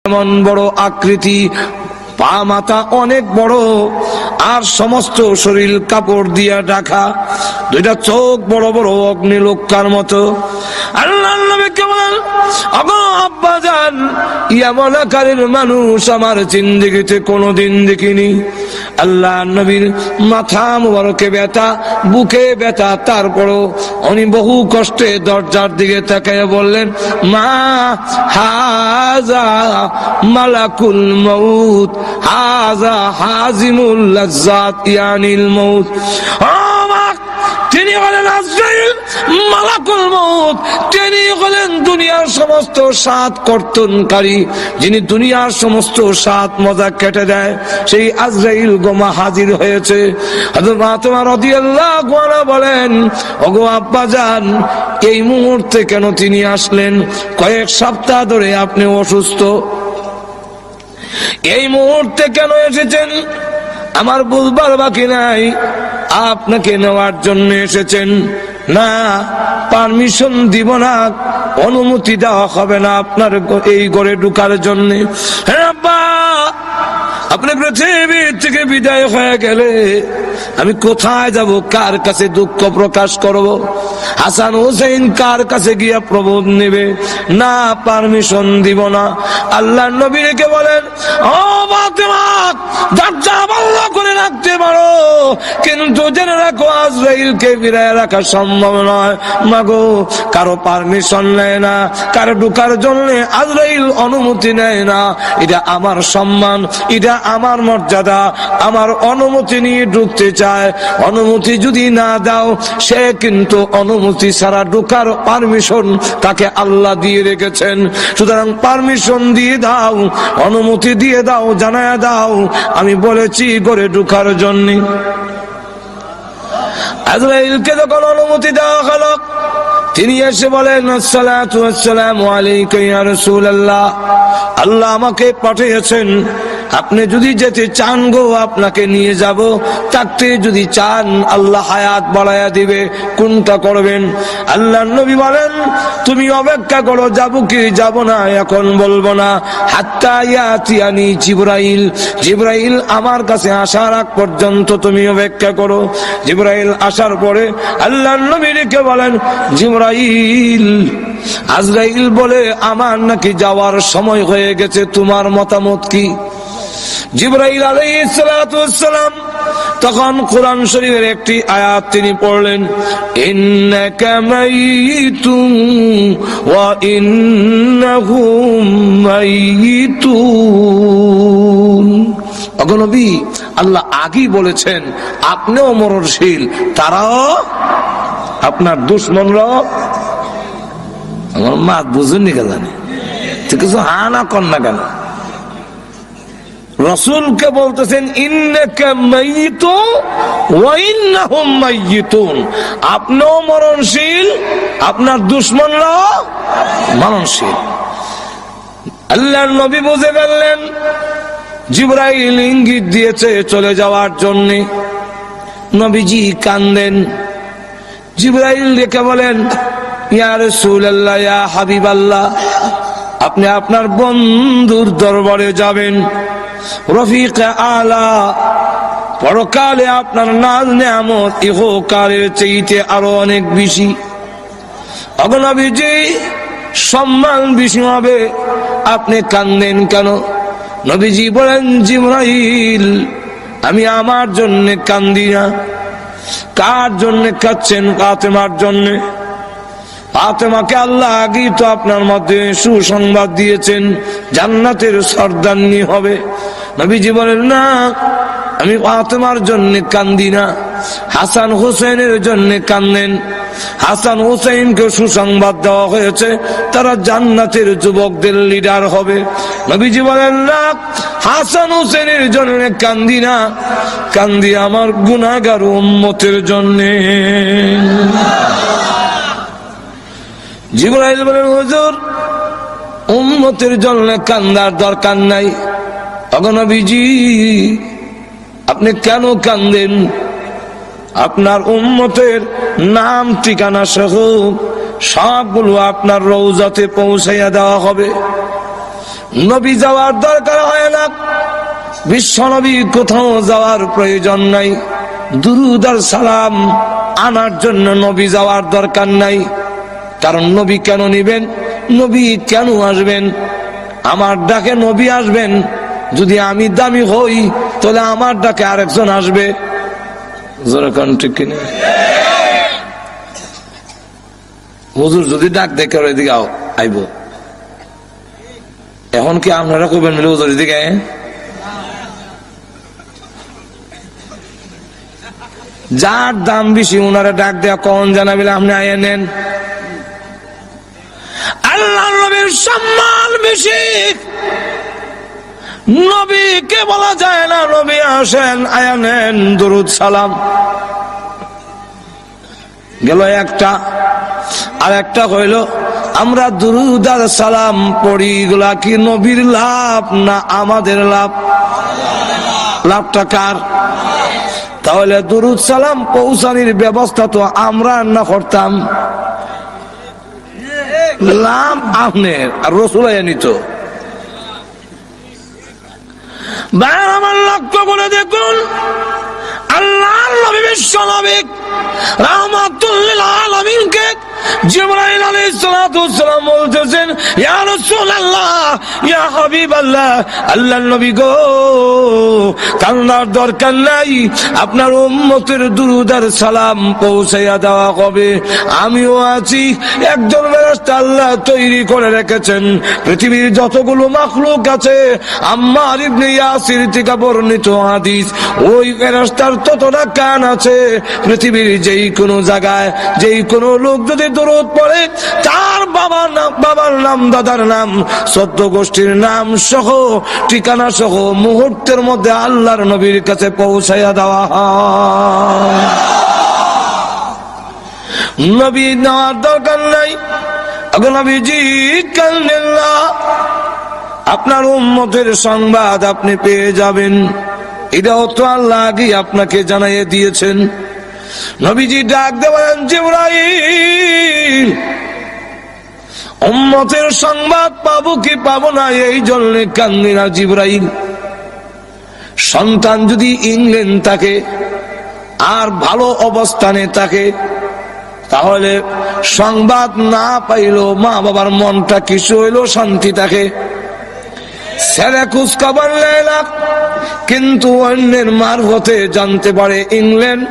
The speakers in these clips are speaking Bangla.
এমন বড় আকৃতি, পা মাথা অনেক বড়, আর সমস্ত শরীর কাপড় দিয়া ঢাকা, দুইটা চোখ বড় বড় অগ্নিলোকার মতো। আল্লাহর নবীকে বলেন, ওগো আব্বাজান, এমন আকারের মানুষ আমার জিন্দেগিতে কোনোদিন দেখিনি। আল্লাহর নবীর মাথা মুবারকে ব্যথা, বুকে ব্যথা, তারপরও উনি বহু কষ্টে দরজার দিকে তাকিয়ে বললেন, মা হাযা মালাকুল মউত হাযা হাজিমুল লাজ্জাত ইয়ানিল মউত। তিনি হলেন আজরাইল, মালাকুল মউত। তিনি হলেন দুনিয়ার সমস্ত স্বাদ কর্তনকারী, যিনি দুনিয়ার সমস্ত স্বাদ মজা কেটে দেয়। সেই আজরাইল গোমা হাজির হয়েছে। হযরত ফাতেমা রাদিয়াল্লাহু আনহা বলেন, ওগো আব্বাজান, এই মুহূর্তে কেন তিনি আসলেন? কয়েক সপ্তাহ ধরে আপনি অসুস্থ, এই মুহূর্তে কেন এসেছেন? আমার বুঝবার বাকি নাই। আপনাকে নেওয়ার জন্য এসেছেন? না, পারমিশন দিব না, অনুমতি দেওয়া হবে না আপনার এই ঘরে ঢুকার জন্য। হ্যাঁ আব্বা, আপনি পৃথিবী থেকে বিদায় হয়ে গেলে আমি কোথায় যাব? কার কাছে দুঃখ প্রকাশ করব? হাসান হুসাইন কার কাছে গিয়া প্রবোধ নেবে? না, পারমিশন দিব না। আল্লাহর নবী রেখে বলেন, ও ফাতেমা, দরজা বন্ধ করে রাখতে পারো, কিন্তু জেনে রাখো আজরাইলকে ফিরায় রাখা সম্ভব নয়। মাগো, কারো পারমিশন নেয় না, কারো ঢুকার জন্য আজরাইল অনুমতি নেয় না। এটা আমার সম্মান, এটা আমার মর্যাদা, আমার অনুমতি নিয়ে ঢুকতে চায়। অনুমতি যদি না দাও, সে কিন্তু অনুমতি ছাড়া ঢুকার পারমিশন তাকে আল্লাহ দিয়ে রেখেছেন। সুতরাং পারমিশন দিয়ে দাও, অনুমতি দিয়ে দাও, জানায়া দাও আমি বলেছি ঘরে ঢুকার জন্য। আজরাইলকে যখন অনুমতি দেওয়া হলো, তিনি এসে বলেন, আসসালাতু ওয়াসসালামু আলাইকা ইয়া রাসূলুল্লাহ, আল্লাহ আমাকে পাঠিয়েছেন, আপনি যদি যেতে চান গো আপনাকে নিয়ে যাব, থাকতে যদি চান আল্লাহ হায়াত বাড়ায়া দিবে, কোনটা করবেন? আল্লাহর নবী বলেন, তুমি অপেক্ষা করো, যাব কি যাব না এখন বলবো না, হাত্তা ইয়াতিয়ানি জিবরাইল, জিবরাইল আমার কাছে আসার আগ পর্যন্ত তুমি অপেক্ষা করো। জিবরাইল আসার পরে আল্লাহর নবী রেখে বলেন, জিবরাইল, আজরাইল বলে আমার নাকি যাওয়ার সময় হয়ে গেছে, তোমার মতামত কি? জিবরাইল আলাইহিস সালাতু ওয়াস সালাম তখন কোরআন শরীফের একটি আয়াত তিনি পড়লেন, ইন্নাকা মাইয়িতুন ওয়া ইন্নাহুম মাইয়িতুন। ওগো নবী, আল্লাহ আগেই বলেছেন আপনিও মরণশীল, তারাও, আপনার দুশমনরাও। আমার মা বুঝুননি কে জানে, কিছু হা না কর না কেন? রাসূলকে বলতেছেন ইন্নাকা মাইয়িতুন ওয়া ইন্নাহুম মাইয়িতুন, আপনিও মরণশীল, আপনার দুশমনরাও মরণশীল। আল্লাহর নবী বুঝে ফেললেন জিবরাইল ইঙ্গিত দিয়েছে চলে যাওয়ার জন্য। নবীজি কান্দেন। জিবরাইল ডেকে বলেন, ইয়া রাসূলুল্লাহ, ইয়া হাবিবাল্লাহ, আপনি আপনার বন্ধুর দরবারে যাবেন, রফিকে আলা, পরকালে আপনার নাজ নেয়ামত ইহকালের চাইতে আরো অনেক বেশি। ওগো নবীজি, সম্মান বেশি হবে, আপনি কান্দেন কেন? নবীজি বলেন, জিবরাইল, আমি আমার জন্য কান্দি না। কার জন্য কাঁদছেন? ফাতেমার জন্য। ফাতেমাকে আল্লাহ আগেই তো আপনার মধ্যে সুসংবাদ দিয়েছেন, জান্নাতের সর্দারনি হবে। নবীজি বলেন, না, আমি ফাতেমার জন্য কান্দি না, হাসান হুসাইনের জন্য কান্দেন। হাসান হুসাইনকে সুসংবাদ দেওয়া হয়েছে, তারা জান্নাতের যুবকদের লিডার হবে। নবীজি বলেন, না, হাসান হুসাইনের জন্য কান্দি না, কান্দি আমার গুনাহগার উম্মতের জন্য। জিবরাইল বলেন, হুজুর, উম্মতের জন্য কান্দার দরকার নাই। ওগো নবীজি, আপনি কেন কান্দেন? আপনার উম্মতের নাম ঠিকানা সহ সবগুলো আপনার রওজাতে পৌঁছাইয়া দেওয়া হবে। নবী যাওয়ার দরকার হয় না, বিশ্ব নবী কোথাও যাওয়ার প্রয়োজন নাই, দুরূদ আর সালাম আনার জন্য নবী যাওয়ার দরকার নাই। কারণ নবী কেন নিবেন, নবী কেন আসবেন? আমার ডাকে নবী আসবেন। যদি আমি দামি হই তাহলে আমার ডাকে আরেকজন আসবে। ঠিক কিনা? হুজুর যদি ডাক দেখে এদিকে আইব, এখন কি আপনারা কবেন মিলে হুজুর এদিকে? যার দাম বেশি উনারা ডাক দেয়া কখন জানাবিলে আপনি আইয়ে নেন। আল্লাহ নবীর সম্মান বেশি, নবীকে বলা যায় না নবী আসেন আয়া নেন দুরূদ সালাম। গেল একটা। আর একটা হইল আমরা দুরূদ আর সালাম পড়ি, এগুলা কি নবীর লাভ না আমাদের লাভ? লাভটা কার? তাহলে দুরূদ সালাম পৌঁছানির ব্যবস্থা তো আমরা না করতাম, লাভ আপনার আর রাসূল নিত। বাইরে আমার লক্ষ্য করে দেখুন, আল্লাহর নবী বিশ্ব নবী রাহমাতুল লিল আলামিনকে জিবরাইল আলাইহিস সালাতু ওয়াস সালাম বলতেছেন, ইয়া রাসূলুল্লাহ, ইয়া হাবিবাল্লাহ, আল্লাহর নবী গো, কান্নার দরকার নাই, আপনার উম্মতের দুরূদ আর সালাম পৌঁছাইয়া দেওয়া হবে। আমিও আছি, একজন ফেরেশতা আল্লাহ তৈরি করে রেখেছেন। পৃথিবীর যতগুলো মাখলুক আছে, আম্মার ইবনে ইয়াসির থেকে বর্ণিত হাদিস, ওই ফেরেশতার ততটা কান আছে। পৃথিবীর যেই কোনো জায়গায় যেই কোনো লোক যদি দরুদ পড়ে, তার বাবার নাম দাদার নাম 14 গোষ্ঠীর নাম সহ ঠিকানা সহ মুহূর্তের মধ্যে আল্লাহর নবীর কাছে পৌঁছাইয়া দেওয়া হয়। নবী নেওয়ার দরকার নাই। নবীজি কাল্লাহ, আপনার উম্মতের সংবাদ আপনি পেয়ে যাবেন, এটাও তো আল্লাহ আগে আপনাকে জানাইয়ে দিয়েছেন। নবীজি ডাক দেবেন, জিবরাইল, উম্মতের সংবাদ পাবো কি পাবো না এই জন্য কান্দি না জিবরাইল। সন্তান যদি ইংল্যান্ড থাকে আর ভালো অবস্থানে থাকে, তাহলে সংবাদ না পাইলো মা বাবার মনটা কিছু হইলো শান্তি থাকে। ছেলে খোঁজ খবর নেয় না, কিন্তু অন্যের মারফতে জানতে পারে ইংল্যান্ড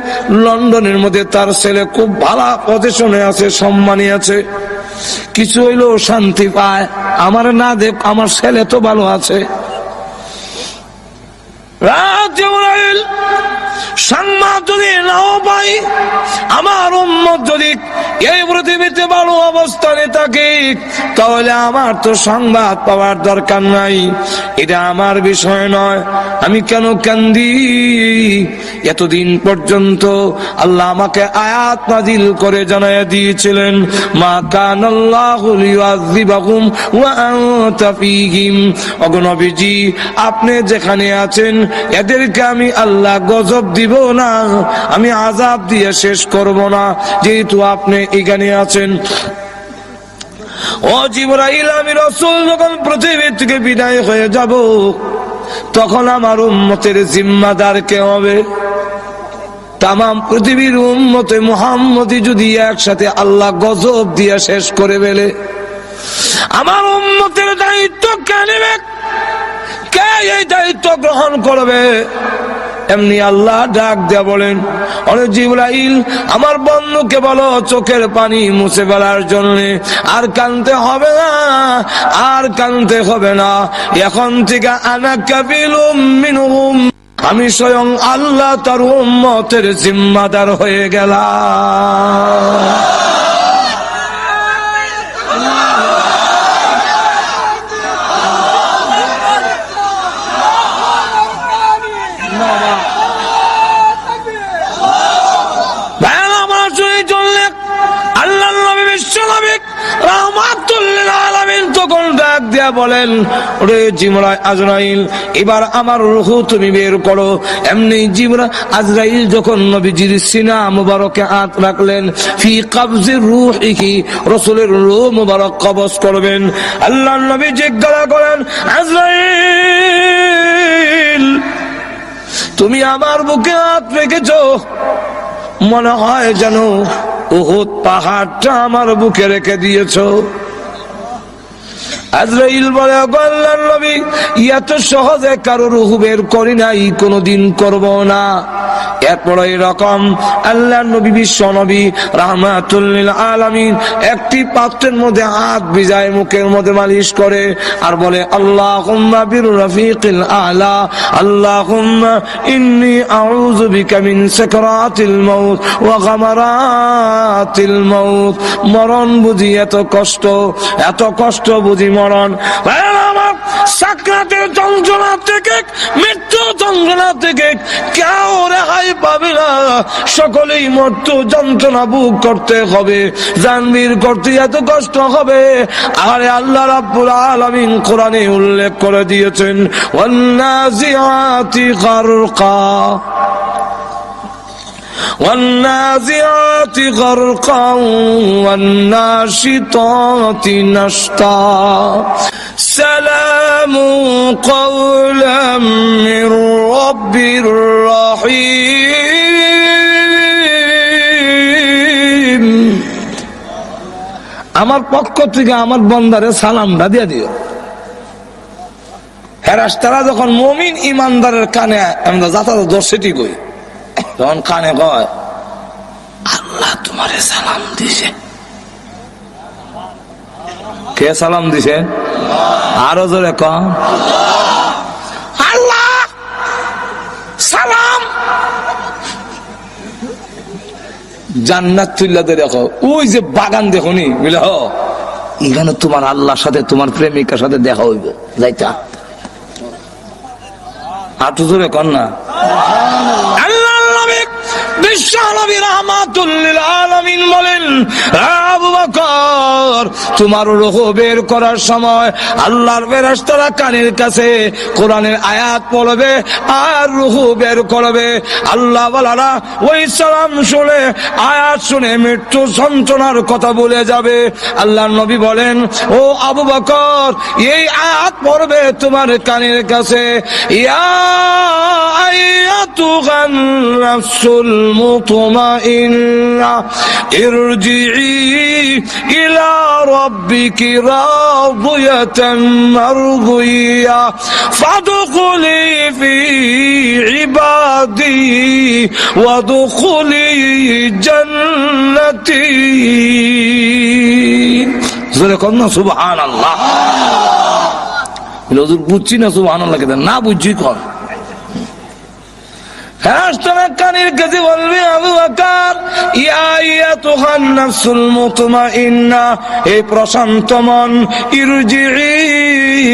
লন্ডনের মধ্যে তার ছেলে খুব ভালো পজিশনে আছে, সম্মানী আছে, কিছু হইলেও শান্তি পায়। আমার না দেখ, আমার ছেলে তো ভালো আছে। সংবাদ যদি নাও পাই, আমার উম্মত যদি এই পৃথিবীতে ভালো অবস্থানে থাকে, তাহলে আমার তো সংবাদ পাওয়ার দরকার নাই, এটা আমার বিষয় নয়। আমি কেন কান্দি? এতদিন পর্যন্ত আল্লাহ আমাকে আয়াত নাযিল করে জানাইয়া দিয়েছিলেন, মা কানাল্লাহু লিয়ুযিবাহুম ওয়া আনতা ফীহিম। ওগো নবীজি, আপনি যেখানে আছেন এদেরকে আমি আল্লাহ গজব দিব না, আমি আযাব দিয়ে শেষ করব না, যেহেতু আপনি এখানে আছেন। ও জিবরাইল, আমি রাসূল যখন পৃথিবী থেকে বিদায় হয়ে যাব, তখন আমার উম্মতের জিম্মাদার কে হবে? তাম পৃথিবীর উম্মতে মুহাম্মদী যদি একসাথে আল্লাহ গজব দিয়ে শেষ করে ফেলে, আমার উম্মতের দায়িত্ব কে নেবে? কে এই দায়িত্ব গ্রহণ করবে? এমনি আল্লাহ ডাক দিয়া বলেন, ওরে জিবরাইল, আমার বন্ধুকে বলো চোখের পানি মুছে ফেলার জন্য। আর কানতে হবে না, আর কানতে হবে না, এখন থেকে আনা কাবিলুম মিনহুম, আমি স্বয়ং আল্লাহ তার উম্মতের জিম্মাদার হয়ে গেলাম। বলেন, ওরে জিবরাইল আজরাইল, এবার আমার রূহ তুমি বের করো। এমনি জিবরাইল আজরাইল যখন নবীজির সিনা মুবারকে হাত রাখলেন, ফি কবজির রূহিহি, রাসূলের রূহ মুবারক কবজ করবেন। আল্লাহর নবী জিজ্ঞাসা করেন, আজরাইল তুমি আমার বুকে হাত রেখেছো, মনে হয় যেন উহুদ পাহাড়টা আমার বুকে রেখে দিয়েছো। আজরাইল বলে, আল্লাহর নবী এত সহজে কারো রূহ বের করি নাই, কোনদিন করব না। এরপর এরকম আল্লাহর নবী বিশ্ব নবী রাহমাতুল লিল আলামিন একটি পাত্রের মধ্যে হাত ভিজায় মুখের মধ্যে মালিশ করে আর বলে, আল্লাহুম্মা বির রাফিকিল আলা, আল্লাহুম্মা ইন্নী আউযু বিকা মিন সাকরাতিল মাউত ওয়া গামারাতিল মাউত। মরণ বুঝি এত কষ্ট বুঝি মরণ। আমার সাকরাতের যন্ত্রণা থেকে, মৃত্যু যন্ত্রণা থেকে কেউ রেহাই পাবে না, সকলেই মৃত্যু যন্ত্রণা বুক করতে হবে, জানবীর করতে এত কষ্ট হবে। আর আল্লাহ রাব্বুল আলামিন কোরআনে উল্লেখ করে দিয়েছেন, ওয়ান্নাজিআতি গারকা والنازعات غرقا والناشطات نشطا سلام قولا من رب رحيم। আমার পক্ষ থেকে আমার বন্দারে সালামটা দিয়ে দিও। ফেরেশতারা যখন মুমিন ইমানদারের কানে আমরা যাতায়াত দর্শিটি কই, তখন কানে কয়, আল্লাহ তোমারে সালাম দিছে। কে সালাম দিছে? আরো জোরে কম, আল্লাহ সালাম। জান্নাত তুল্লা দেখো, ওই যে বাগান দেখো নি, বুঝলে হ, এখানে তোমার আল্লাহর সাথে তোমার প্রেমিকার সাথে দেখা হইব, যাইতা আটু জোরে কন না। বিশ্ব নবী রাহমাতুল লিল আলামিন বলেন, আবু বকর তোমার রূহ বের করার সময় আল্লাহর ফেরেশতারা কানের কাছে কোরআনের আয়াত পড়বে আর রূহ বের করবে। আল্লাহ ওয়ালারা ওই সালাম শুনে, আয়াত শুনে মৃত্যু যন্ত্রণার কথা ভুলে যাবে। আল্লাহর নবী বলেন, ও আবু বকর এই আয়াত পড়বে তোমার কানের কাছে, ইয়া আইয়াতুহান নাফসুল মুতমাইন্না ইরজিই ইলা রাব্বিকি রাদিয়াতান মারদিয়া ফাদখুলি ফি ইবাদি ওয়াদখুলি জান্নাতি। জোরে কোন না সুবহানাল্লাহ। হুজুর বুঝছি না সুবহানাল্লাহ কেন না বুঝছি কোন কানের কাছে বলবে, আবু বকর ইয়া আইয়াতুহান নাফসুল মুতমাইন্না, হে প্রশান্ত মন, ইরজিই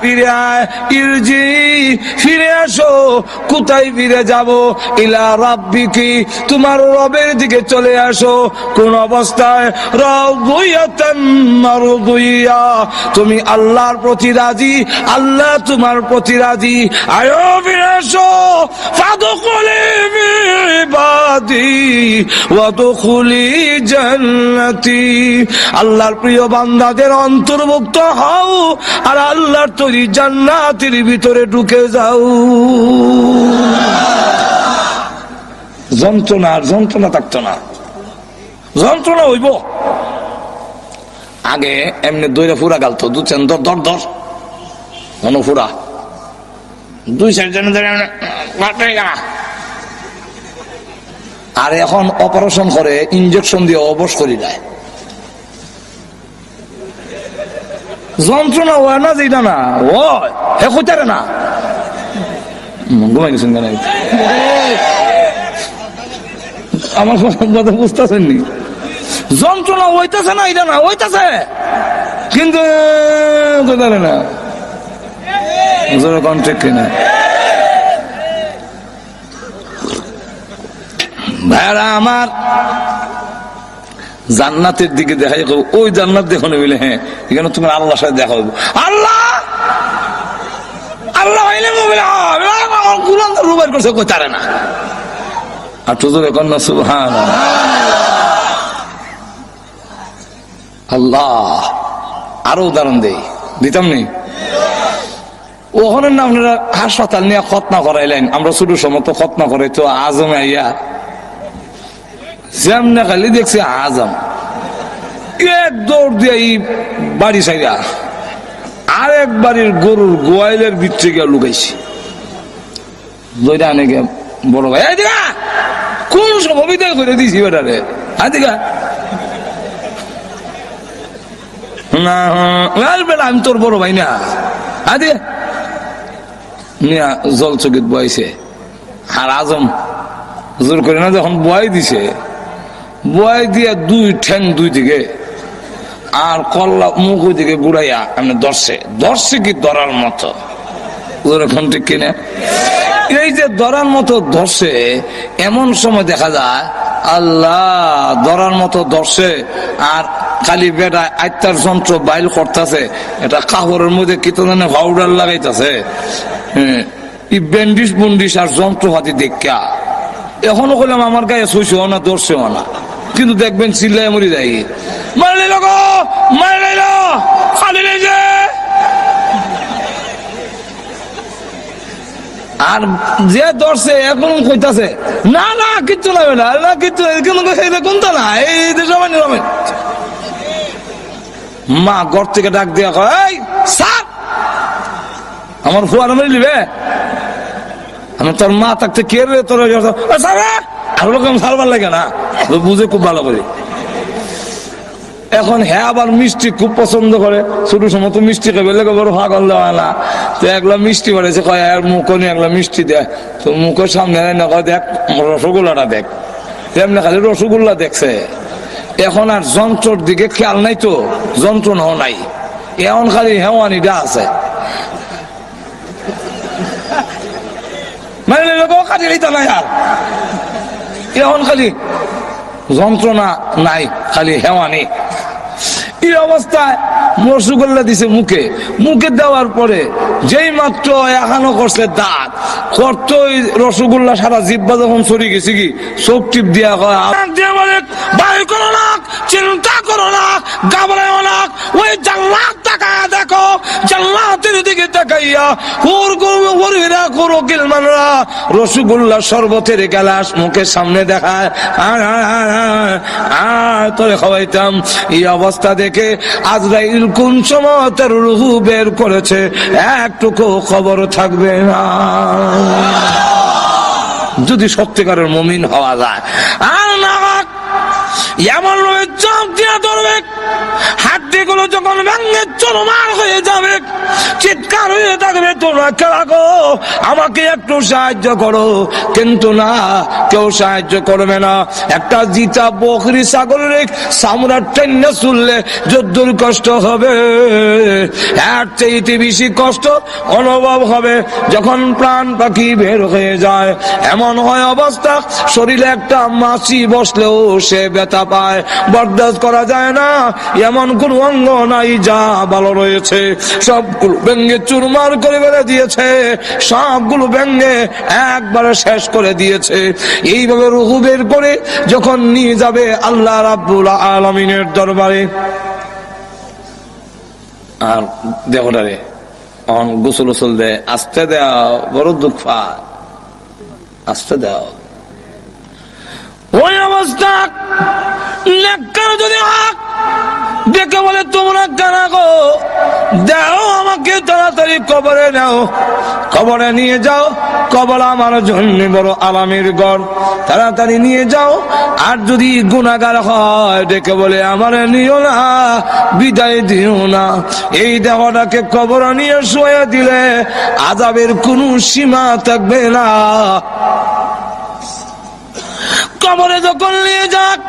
ফিরে আয়, ইরজিই ফিরে আসো। কোথায় ফিরে যাব? ইলা রাব্বিকি, তোমার রবের দিকে চলে আসো। কোন অবস্থায়? রাদিয়াতান মারদিয়া, তুমি আল্লাহর প্রতি রাজি, আল্লাহ তোমার প্রতি রাজি। আয়ো ফিরে আসো, ফাদখুলি ফি ইবাদি ওয়াদখুলি জান্নাতি, আল্লাহর প্রিয় বান্দাদের অন্তর্ভুক্ত হও আর আল্লাহর তৈরি জান্নাতের ভিতরে ঢুকে যাও। যন্ত্রণা থাকতো না, যন্ত্রণা হইব। আগে এমনি দইরা ফুরা গালতো, দুচেন দর ফুরা দুই চার জন আর এখন অপারেশন করে ইনজেকশন দিয়ে অবশ করে দেয়। যন্ত্রণা হয় না যেটা না হে কইতারে না, ঘুমাই গেছেন কেন? আমার কথা বুঝতেছেন নি? যন্ত্রণা হইতেছে না, এটা না হইতেছে কিন্তু কইতারে না। ঠিক কিনা ভাইরা আমার? জান্নাতের দিকে দেখাই, ওই জান্নাত দেখো না বলে, হ্যাঁ এখানে তুমি আল্লাহর সাথে দেখা হবে। আল্লাহ আল্লাহ রুবাই করছে কই তারে না, আর তোদের এখন না সুবহানাল্লাহ। আল্লাহ আরো উদাহরণ দিতাম নি, ওখানে না আপনারা হাসপাতাল নিয়ে খতনা করাইলেন, আমরা ছোট সময় তো খতনা করাই তো আজম আইয়া যেমনে খালি দেখছি আজম এক দৌড় দিয়ে এই বাড়ি সাইরা আরেক বাড়ির গরুর গোয়াইলের ভিতরে গিয়ে লুকাইছি, বড় ভাই কোন সময় বিদায় করে দিয়েছি বেটারে, আদিকা না বেটা আমি তোর বড় ভাই না, আদি জল চকিত বয়াইছে। আর আজম জোর করে না যখন বয়াই দিছে, বয়াই দিয়া দুই ঠ্যাং দুই দিকে আর কল্লা মুখ ওই দিকে ঘুরাইয়া এমনি ধরছে কি ধরার মতো, ওরকম ঠিক কিনা? এই যে ধরার মতো ধরছে, এমন সময় দেখা যায় আল্লাহ ধরার মতো ধরছে আর খালি বেটা আত্মার যন্ত্র বাইল করতেছে, এটা কাপড়ের মধ্যে কি তো জানে পাউডার লাগাইতেছে, ব্যান্ডিস বন্ডিস আর যন্ত্রপাতি দেখা এখনো করলাম আমার গায়ে ছুঁইছেও না ধরছেও না, কিন্তু দেখবেন চিল্লাই মরি যাই, মারলে লগো মারলে খালি যে। আর যে ধরছে এখন কইতাছে না না কিচ্ছু না বেটা, না কিচ্ছু কোনটা না, এই সবাই নিরামেন। মা ঘর থেকে ডাক দিয়া কয়, এই স্যার আমার ফুয়ার মেরে নিবে, আমি তোর মা থাকতে কে রে তোর আর রকম সারবার লাগে না, বুঝে খুব ভালো করে। এখন হ্যাঁ আবার মিষ্টি খুব পছন্দ করে, ছোট সময় তো মিষ্টি খাবে লেগে বড় পাগল দেওয়া না, তো একলা মিষ্টি বাড়িয়েছে, কয় আর মুখ নিয়ে একলা মিষ্টি দেয়, তো মুখের সামনে না কয় দেখ রসগোল্লাটা দেখ, তেমনি খালি রসগোল্লা দেখছে। এখন আর যন্ত্রর দিকে খেয়াল নাই, তো যন্ত্রণাও নাই, এখন খালি হেওয়ানিটা আছে, মানে কাটি লইতা নাই আর, এখন খালি যন্ত্রণা নাই, খালি হেওয়ানি। এই অবস্থায় রসগোল্লা দিছে মুখে, মুখে দেওয়ার পরে যেই মাত্র এখানো করছে দাঁত করতো, রসগোল্লা সারা জিব্বা যখন সরে গেছে কি চোখ টিপ দিয়া বায়ু করো না, চিন্তা করো না, ঘাবড়াও না, ওই জান্নাত তাকায়া দেখো, জান্নাতের দিকে তাকাইয়া রসগোল্লা শরবতের গ্লাস মুখের সামনে দেখায়, তোরে খাওয়াইতাম। এই অবস্থা দেখে আজরাইল কোন সময় তার রূহ বের করেছে একটুকু খবর থাকবে না, যদি সত্যিকারের মুমিন হওয়া যায়। আর না এমন চাপ দিয়া ধরবে, হাড্ডি গুলো যখন ভেঙে চরমার হয়ে যাবে, চিৎকার হয়ে থাকবে, তোমরা রাখো আমাকে একটু সাহায্য করো, কিন্তু না কেউ সাহায্য করবে না। একটা জিতা বকরি ছাগলের চামড়া টেনে চুললে যদ্দুর কষ্ট হবে, এর চেয়ে বেশি কষ্ট অনুভব হবে যখন প্রাণ পাখি বের হয়ে যায়। এমন হয় অবস্থা শরীরে একটা মাছি বসলেও সে ব্যথা পায়, বরদাস্ত করা যায় না। এমন কোন অঙ্গ নাই যা ভালো রয়েছে, সবগুলো ভেঙে চুরমার করে বেড়ে দিয়েছে, সবগুলো ভেঙে একবারে শেষ করে দিয়েছে। এইভাবে রূহ বের করে যখন নিয়ে যাবে আল্লাহ রাব্বুল আলামিনের দরবারে, আর দেহটারে গোসল গোসল দেয়, আস্তে দাও, বড় দুঃখ পায়, আস্তে দাও। ওই অবস্থা যদি দেখে বলে তোমরা কানা গো, দাও আমাকে তাড়াতাড়ি কবরে নাও, কবরে নিয়ে যাও, কবর আমার জন্য বড় আরামের ঘর, তাড়াতাড়ি নিয়ে যাও। আর যদি গুনাহগার হয় ডেকে বলে আমার নিও না, বিদায় দিও না। এই দেহটাকে কবর নিয়ে শুয়ে দিলে আযাবের কোনো সীমা থাকবে না। কবরে যখন নিয়ে যাক,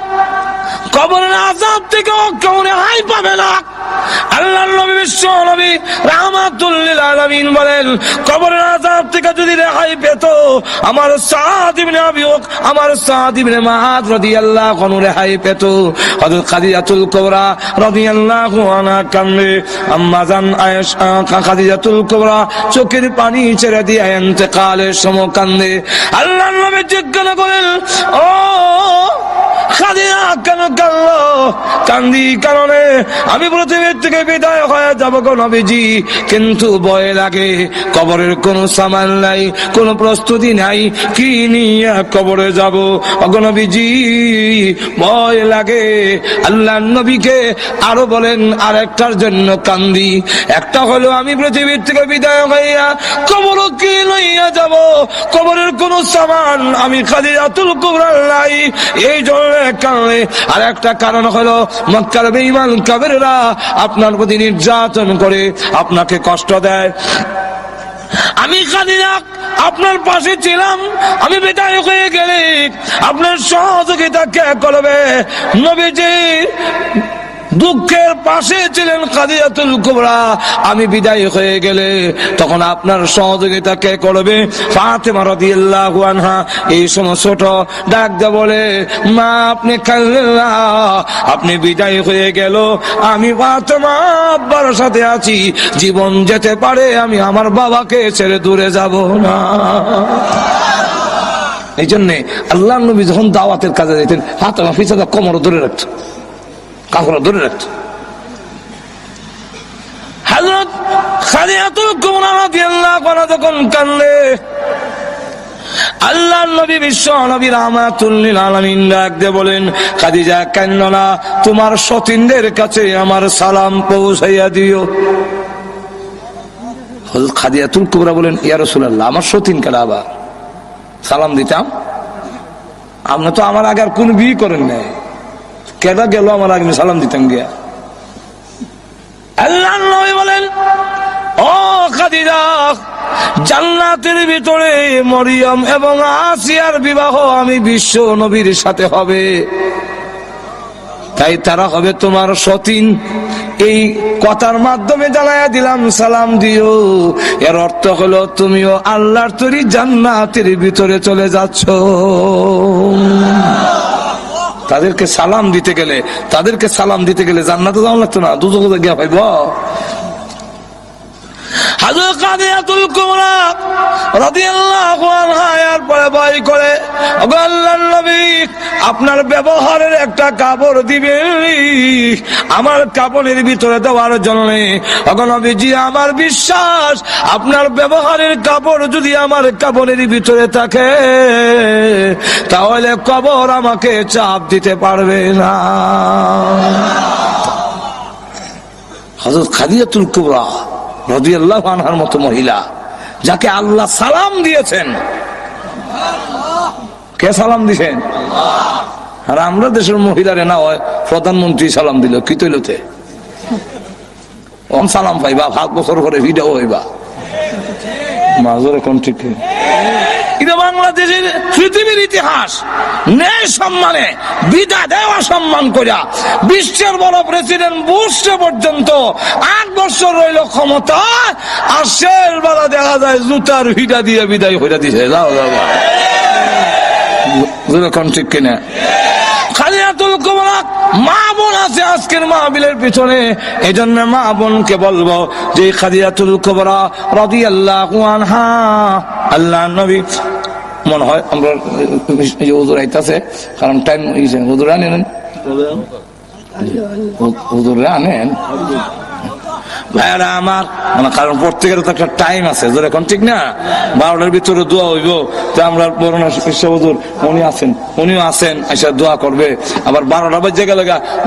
কবরের আযাব থেকে কেউ রেহাই পাবে না। আল্লাহর নবী বিশ্ব নবী রাহমাত রাহমাতুল লিল আলামিন বলেন, কবরের আযাব থেকে যদি রেহাই পেত আমার সাদ ইবনে আবি ওয়াক্কাস, আমার সাদ ইবনে মুআয রাদিয়াল্লাহু আনহু রেহাই পেত। হযরত খাদিজাতুল কুবরা রাদিয়াল্লাহু আনহা কান্দে, আম্মা জান আয়েশা খাদিজাতুল কুবরা চোখের পানি ছেড়ে দিয়ে ইন্তেকালের সময় কান্দে। আল্লাহর নবী জিজ্ঞাসা করেন, ও খাদিজা কেন কাঁদলো? কান্দি কারণে আমি পৃথিবীর থেকে বিদায় হয়ে যাবো গো নবীজি, কিন্তু ভয় লাগে, কবরের কোনো সামান নাই, কোনো প্রস্তুতি নাই, কি নিয়ে কবরে যাব গো নবীজি, ভয় লাগে। আল্লাহর নবীকে আরো বলেন আরেকটার জন্য কান্দি, একটা হলো আমি পৃথিবীর থেকে বিদায় হইয়া কবর কি লইয়া যাব, কবরের কোনো সামান আমি খাদিজাতুল কুবরা নাই, এই জন্য কারণে। আর একটা কারণ হলো মক্কার বেঈমান কাফেররা আপনার প্রতি নির্যাতন করে, আপনাকে কষ্ট দেয়। আমি খাদিজা আপনার পাশে ছিলাম, আমি বিদায় হয়ে গেলে আপনার সহযোগিতা কে করবে? নবীজি দুঃখের পাশে ছিলেন খাদিজাতুল কুবরা, আমি বিদায় হয়ে গেলে তখন আপনার সহযোগিতা কে করবে? ফাতেমা রাদিয়াল্লাহু আনহা এই সময় ছোট ডাক দিয়ে বলে, মা আপনি কাঁদলেন না, আপনি বিদায় হয়ে গেল, আমি ফাতেমা আব্বার সাথে আছি, জীবন যেতে পারে, আমি আমার বাবাকে ছেড়ে দূরে যাব না। এই জন্যে আল্লাহর নবী যখন দাওয়াতের কাজে যেতেন ফাতেমা পিছনে কোমর ধরে রাখত, কাপড় ধরে রাখত। হযরত খাদিজাতুল কুবরা রাদিয়াল্লাহু আনহা যখন কাঁদলে, আল্লাহর নবী বিশ্ব নবী রাহমাতুল লিল আলামিন ডাক দিয়ে বলেন, খাদিজা কাঁদো না, তোমার সতীনদের কাছে আমার সালাম পৌঁছাইয়া দিও। হযরত খাদিজাতুল কুবরা বলেন, ইয়া রাসূলুল্লাহ, আমার সতীন কারা আবার সালাম দিতাম? আপনি তো আমার আগে আর কোন বিয়ে করেন নাই, কেডা গেল আমার আগে সালাম দিতাম গিয়া? আল্লাহর নবী বলেন, ও খাদিজা, জান্নাতের ভিতরে মরিয়ম এবং আসিয়ার বিবাহ আমি বিশ্ব নবীর সাথে হবে, তাই তারা হবে তোমার সতীন। এই কথার মাধ্যমে জানাইয়া দিলাম সালাম দিও, এর অর্থ হলো তুমিও আল্লাহর তৈরি জান্নাতের ভিতরে চলে যাচ্ছ। তাদেরকে সালাম দিতে গেলে জান্নাতে যাওয়া লাগতো না, দুজকে গিয়া পাইব। হযরত খাদিজাতুল কুবরা রাদিয়াল্লাহু আনহা এরপরে ভয় করে, ওগো আল্লাহর নবী, আপনার ব্যবহারের একটা কাপড় দিবেন আমার কাপড়ের ভিতরে দেওয়ার জন্য। ওগো নবীজি, আমার বিশ্বাস আপনার ব্যবহারের কাপড় যদি আমার কাপড়ের ভিতরে থাকে তাহলে কবর আমাকে চাপ দিতে পারবে না। হযরত খাদিজাতুল কুবরা রাদিয়াল্লাহু আনহার মতো মহিলা, যাকে আল্লাহ সালাম দিয়েছেন, কে সালাম দিয়েছেন? আর আমরা দেশের মহিলারে না হয় প্রধানমন্ত্রী সালাম দিল, কি তৈলতে ওম সালাম পাইবা, 7 বছর পরে ভিডিও হইবা মাজরে কোন ঠিক। এটা বাংলাদেশের পৃথিবীর ইতিহাস, ন্যায় সম্মানে বিদায় দেওয়া সম্মান করিয়া বিশ্বের বড় প্রেসিডেন্ট বুশ পর্যন্ত 8 বছর রইল ক্ষমতা, আর শেষ বেলা দেখা যায় জুতার ভিড়া দিয়ে বিদায় হইয়া দিছে। যাও কোন ঠিক কিনা? খাদিজাতুল কুবরা মা বোন আছে আজকের মাহফিলের পিছনে, এই জন্য মা বোনকে বলবো যে খাদিজাতুল কুবরা রাদিয়াল্লাহু আনহা, আল্লাহর নবী, মনে হয় আমরা হুজুর আইতাছে, কারণ টাইম হইছে, হুজুর আনেন, হুজুর আনেন ভাইয়ারা আমার, মানে কারণ প্রত্যেকের তো একটা টাইম আছে, এখন ঠিক না? 12টার ভিতরে দোয়া হইব, তো আমরা বরুণা হুজুর উনিও আছেন, এসে দোয়া করবে। আবার 12টা বাজে গেলে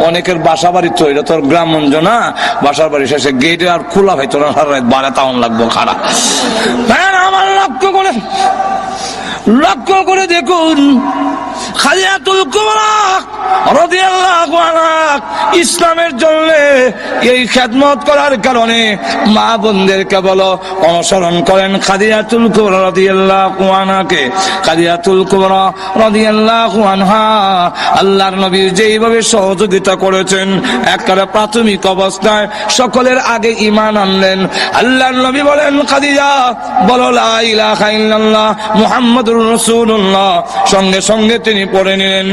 অনেকের বাসা বাড়ি, তো এটা তোর গ্রামগঞ্জ না, বাসার বাড়ি শেষে গেটে আর খোলা হইতো না, বারে তাউন লাগবো খারাপ। ভাইয়ারা আমার লক্ষ্য করে দেখুন, খাদিজাতুল কুবরা রাদিয়াল্লাহু আনহা ইসলামের জন্য এই খেদমত করার কারণে মা বোনদেরকে বলো অনুসরণ করেন খাদিজাতুল কুবরা রাদিয়াল্লাহু আনহাকে। খাদিজাতুল কুবরা রাদিয়াল্লাহু আনহা আল্লাহর নবী যেইভাবে সহযোগিতা করেছেন, একেবারে প্রাথমিক অবস্থায় সকলের আগে ঈমান আনলেন। আল্লাহর নবী বলেন, খাদিজা বলো লা ইলাহা ইল্লাল্লাহ মুহাম্মাদুর রাসূলুল্লাহ। সঙ্গে সঙ্গে তিনি পড়ে নিলেন।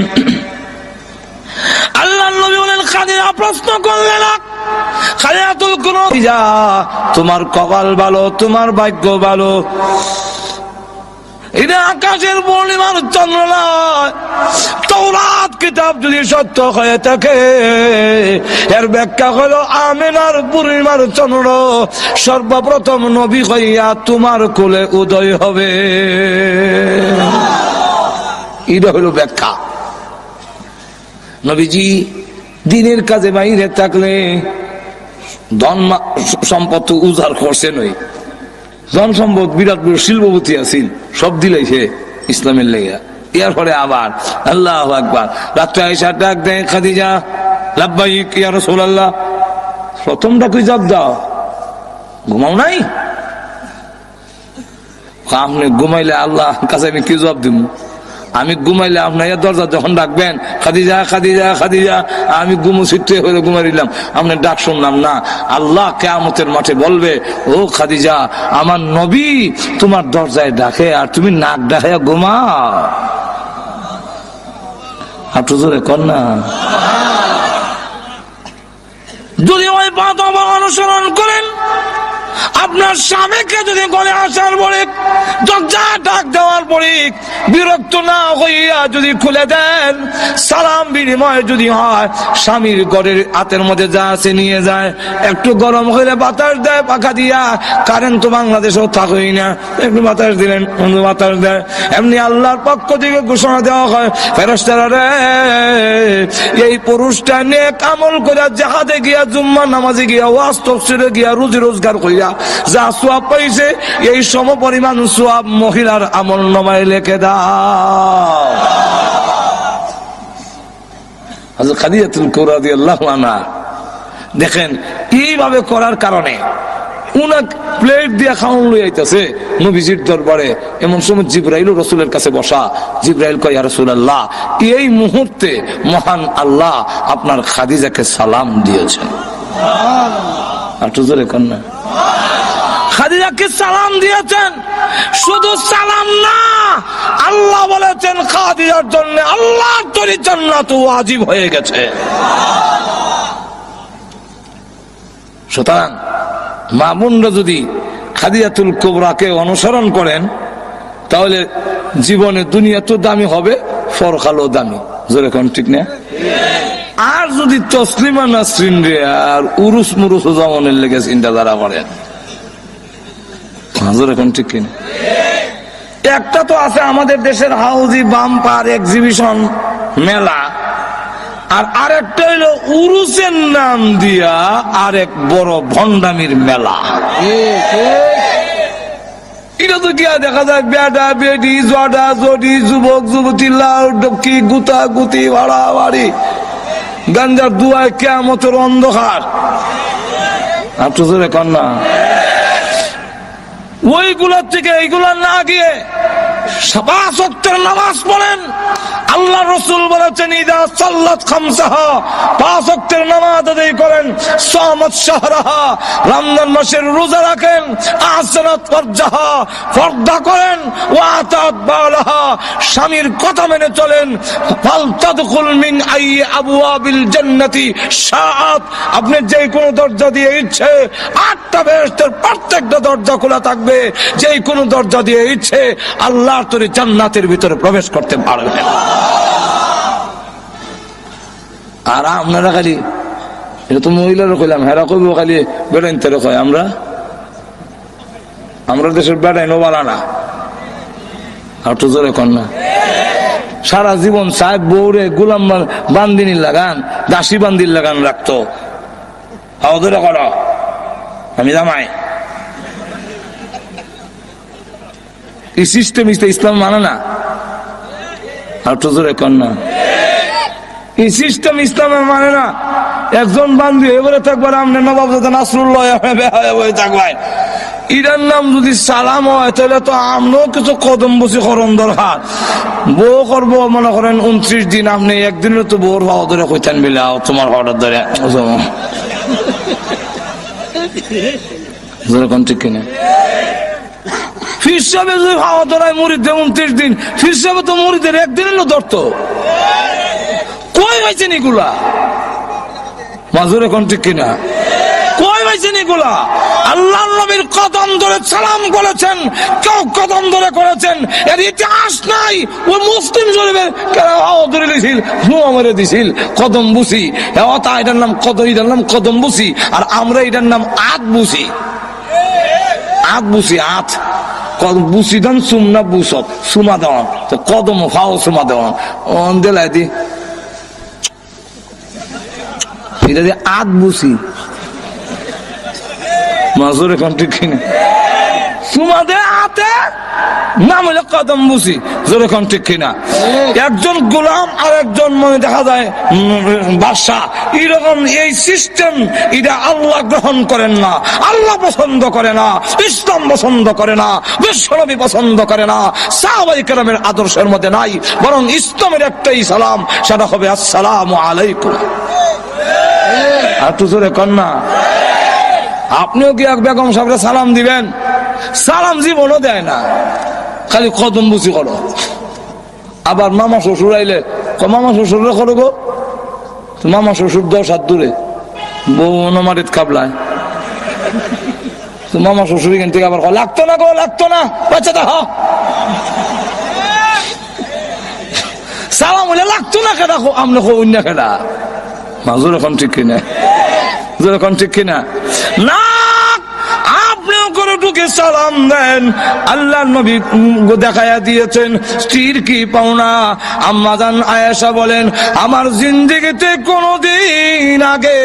আল্লাহর নবী বলেন, খাদিজা প্রশ্ন করলেন না, খাদিজাতুল কুবরা, তোমার কপাল ভালো, তোমার ভাগ্য ভালো, এটা আকাশের পূর্ণিমার চন্দ্র নয়। তাওরাত কিতাব যদি সত্য হয়ে থাকে, এর ব্যাখ্যা হলো আমিনার পূর্ণিমার চন্দ্র সর্বপ্রথম নবী হইয়া তোমার কোলে উদয় হবে। এটা হলো ব্যাখ্যা। নবীজি দিনের কাজে বাইরে থাকলে ধন সম্পদ উজাড় করছে নয়, ধন সম্পদ বিরাট বড় শিল্পপতি আছেন, সব দিলাইছে ইসলামের লেগা। এরপরে আবার আল্লাহু আকবার, রাত্রে আয়েশা ডাক দেয়, খাদিজা লাব্বাইক ইয়া রাসূলুল্লাহ। প্রথম ডাক জবাব দাও, ঘুমাও নাই? আপনি ঘুমাইলে আল্লাহ কাছে আমি কি জবাব দিব? আমি ঘুমাইলে আপনার দরজা যখন ডাকবেন, খাদিজা খাদিজা খাদিজা, আমি ঘুমো ছিটতে হয়ে ঘুমাইলাম, আপনার ডাক শুনলাম না। আল্লাহ কিয়ামতের মাঠে বলবে, ও খাদিজা, আমার নবী তোমার দরজায় ডাকে আর তুমি নাক ডাকে ঘুমাও। হাঁটু জোরে কর না। যদি ওই বাধা অনুসরণ করেন, আপনার স্বামীকে যদি ঘরে আসার পরে দরজা ডাক দেওয়ার পরে বিরক্ত না হইয়া যদি খুলে দেন, সালাম বিনিময় যদি হয়, স্বামীর ঘরের হাতের মধ্যে যা আছে নিয়ে যায়, একটু গরম হইলে বাতাস দেয় পাখা দিয়া, কারেন্ট তো বাংলাদেশেও থাকই না, একটু বাতাস দিলেন, বাতাস দেয়। এমনি আল্লাহর পক্ষ থেকে ঘোষণা দেওয়া হয়, ফেরেশতারা রে, এই পুরুষটা নেক আমল করে জাহাদে গিয়া, জুম্মা নামাজে গিয়া, ওয়াজ তাফসীরে গিয়া, রুজি রোজগার কইরা যা সওয়াব পাইছে, এই সম পরিমাণ সওয়াব মহিলার আমল নামায় লিখে দাও। হযরত খাদিজাতুল কুবরা রাদিয়াল্লাহু আনহা দেখেন, এইভাবে করার কারণে উনাক প্লেট দিয়ে খাওয়ান লই আইতাছে নবীজির দরবারে। এমন সময় জিবরাইল রাসূলের কাছে বসা। জিবরাইল কয়, ইয়া রাসূলুল্লাহ, এই মুহূর্তে মহান আল্লাহ আপনার খাদিজাকে সালাম দিয়েছেন। সুবহানাল্লাহ। আর জোরে কন্যা, খাদিজাকে সালাম দিয়েছেন। শুধু সালাম না, আল্লাহ বলেছেন খাদিজার জন্য আল্লাহর তৈরি জান্নাত ওয়াজিব হয়ে গেছে। সুতরাং মা বোনরা যদি খাদিজাতুল কুবরাকে অনুসরণ করেন, তাহলে জীবনে দুনিয়া তো দামি হবে, পরকালও দামি। জোরে কোন ঠিক না? আর যদি তসলিমা নাসরিন রে আর উরুস মুরুস জামানের লেগে চিন্তা ধারা করেন, এখন ঠিক কিনা? একটা তো আছে আমাদের দেশের হাউজি বাম্পার এক্সিবিশন মেলা, আর আরেকটা হইল উরুসের নাম দিয়া আরেক বড় ভণ্ডামির মেলা। এটা তো কি দেখা যায়, বেডা বেডি, জডা জডি, যুবক যুবতী, লাউ ডকি, গুতা গুতি, ভাড়া বাড়ি, গাঞ্জার দুয়ায় কিয়ামতের অন্ধকার। আপনি জোরে কন্যা, ওইগুলোর থেকে এইগুলা না গিয়ে 5 ওয়াক্তের নামাজ পড়েন। আল্লাহ রাসূল বলেছেন, ইদা সাল্লাত খামসাহা, 5 ওয়াক্তের নামাজ আদায় করেন। সামাত শাহরাহা, রমজান মাসের রোজা রাখেন। আহসানাত ফারজাহা, পর্দা করেন। ওয়া আতাত বালাহা, স্বামীর কথা মেনে চলেন। ফাল তাদখুল মিন আই আবওয়াবিল জান্নাতি শাআত, আপনি যে কোনো দরজা দিয়ে ইচ্ছে 8টা বেহেশতের প্রত্যেকটা দরজা খোলা থাকবে, যে কোনো দরজা দিয়ে ইচ্ছে আল্লাহর তৈরি জান্নাতের ভিতরে প্রবেশ করতে পারবেন। আর আপনারা খালি, এটা তো মহিলারা কইলাম, হেরা কইব খালি বেড়াইতে কয়, আমরা দেশের বেড়াইনো বালা না। আর তো জোরে কন্যা, সারা জীবন সাহেব বউরে গোলাম বান্দিনী লাগান, দাসী বান্দির লাগান রাখতো। ধরে করো, আমি জামাই, এই সিস্টেম ইসলাম মানে না। আর তো জোরে কন্যা, এই সিস্টেম ইসলামে মানে না। একজন বান্ধবী এবারে থাকবার আমনে নবাব নাসরুল্লাহ হয়ে থাকবেন, ইরার নাম যদি সালাম হয় তাহলে তো আমরাও কিছু কদম বসে করণ দরকার। বউ করবো মনে করেন 29 দিন, আপনি একদিনে তো বউর ভাও ধরে কইতেন বিলাও তোমার ভাওটার ধরে ঠিক কিনা। ফির সাহেবে যদি ভাওয়া ধরায় মুরিদে 29 দিন, ফির সাহেবে তো মুরিদের একদিনের ধরতো। কই হয়েছেন এগুলা? মাজুর এখন ঠিক কিনা? কই হয়েছেন এগুলা? আল্লাহ নবীর কদম ধরে সালাম করেছেন, কেউ কদম ধরে করেছেন, এর ইতিহাস নাই। ওই মুসলিম শরীফের কেরা ধরে দিছিল, ধোঁয়া মেরে দিছিল কদম বুসি। এটার নাম কদম, এটার নাম কদম বুসি, আর আমরা এটার নাম আত বুসি। আত বুসি, আত বুসি দান সুমনা বুসত সুমা দেওয়ান, কদম ফাও সুমা দেওয়ান দেলাই দি এটা দিয়ে আত বুসি মাজুর এখন ঠিক কিনা। সুমা দে আতে নাম হইলে কদম বুসি, জোর এখন ঠিক কিনা। একজন গোলাম আর একজন মনে দেখা যায় বাদশাহ, এরকম এই সিস্টেম এটা আল্লাহ গ্রহণ করেন না, আল্লাহ পছন্দ করে না, ইসলাম পছন্দ করে না, বিশ্বনবী পছন্দ করে না, সাহাবায়ে কেরামের আদর্শের মধ্যে নাই। বরং ইসলামের একটাই সালাম, সেটা হবে আসসালামু আলাইকুম। আর তো জোরে কন্যা, আপনিও কি এক বেগম সাহেবকে সালাম দিবেন? সালাম জীবনও দেয় না, খালি কদম বুসি করো। আবার মামা শ্বশুর আইলে মামা শ্বশুরে করো গো, মামা শ্বশুর 10 হাত দূরে, বউ নমারিত কাবলায়, মামা শ্বশুর এখান থেকে আবার লাগতো না গো, লাগতো না, বাচ্চা দেখ সালাম হইলে লাগতো না কেনা, আমনে অন্য কেনা। মাজুর এখন ঠিক কিনা, এখন ঠিক কিনা না। আপনিও করে ঢুকে সালাম দেন। আল্লাহ নবী দেখাইয়া দিয়েছেন স্ত্রীর কি পাওনা। আম্মাজান আয়েশা বলেন, আমার জিন্দেগিতে কোনদিন আগে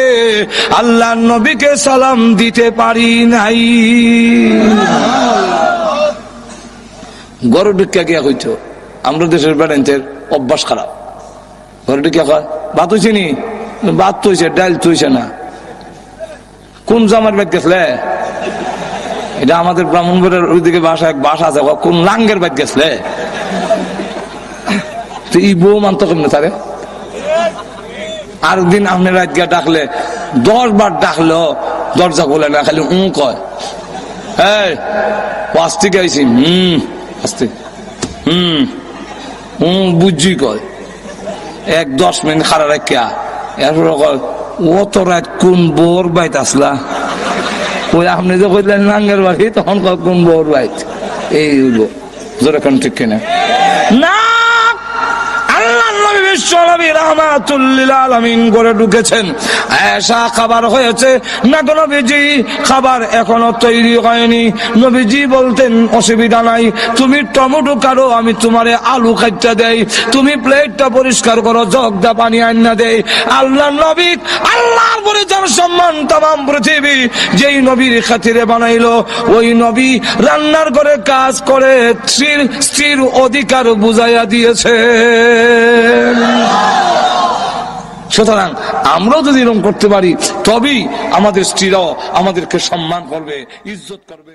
আল্লাহ নবীকে সালাম দিতে পারি নাই। গরু ঢুকিয়া গিয়া কইতো, আমরা দেশের বেড়াইতের অভ্যাস খারাপ। ঘরে ঢুকিয়া কয় ভাত হইছে নি? ভাত তো হইছে, ডাল তো হইছে না। কোন জামার বাদ গেছলে? এটা আমাদের ব্রাহ্মণবাড়ির ওইদিকে বাসা, এক বাসা আছে, কোন লাঙ্গের বাদ গেছলে? তো এই বউ মানতো কেমনে তারে? আর দিন আপনি রাত গিয়া ডাকলে 10 বার ডাকলো দরজা খোলে না, খালি কয় এই আস্তে গাইছি, আস্তে বুঝি কয়। 1-10 মিনিট খারা রাখিয়া এরপরে কয় ও তো রাত কোন বোর বাইত আসলা? ওই আপনি যে কইলেন লাঙ্গের বাড়ি, তখন কয় কোন বোর বাইত। এই হইল জোরে কোন ঠিক কিনা না। আল্লাহ নবী বিশ্বনবী রাহমাতুল লিল আলামিন করে ঢুকেছেন। আয়েশা খাবার হয়েছে না গো নবীজি? খাবার এখনো তৈরি হয়নি। নবীজি বলতেন অসুবিধা নাই, তুমি টমেটো কাটো, আমি তোমারে আলু খাইতে দেই, তুমি প্লেটটা পরিষ্কার করো, জগদা পানি আন্না দেই। আল্লাহ নবী, আল্লাহর পরে যার সম্মান তামাম পৃথিবী যেই নবীর খাতিরে বানাইলো, ওই নবী রান্নার ঘরে কাজ করে স্ত্রীর অধিকার বুঝাইয়া দিয়েছে। সুতরাং আমরাও যদি এরকম করতে পারি, তবেই আমাদের স্ত্রীরাও আমাদেরকে সম্মান করবে, ইজ্জত করবে।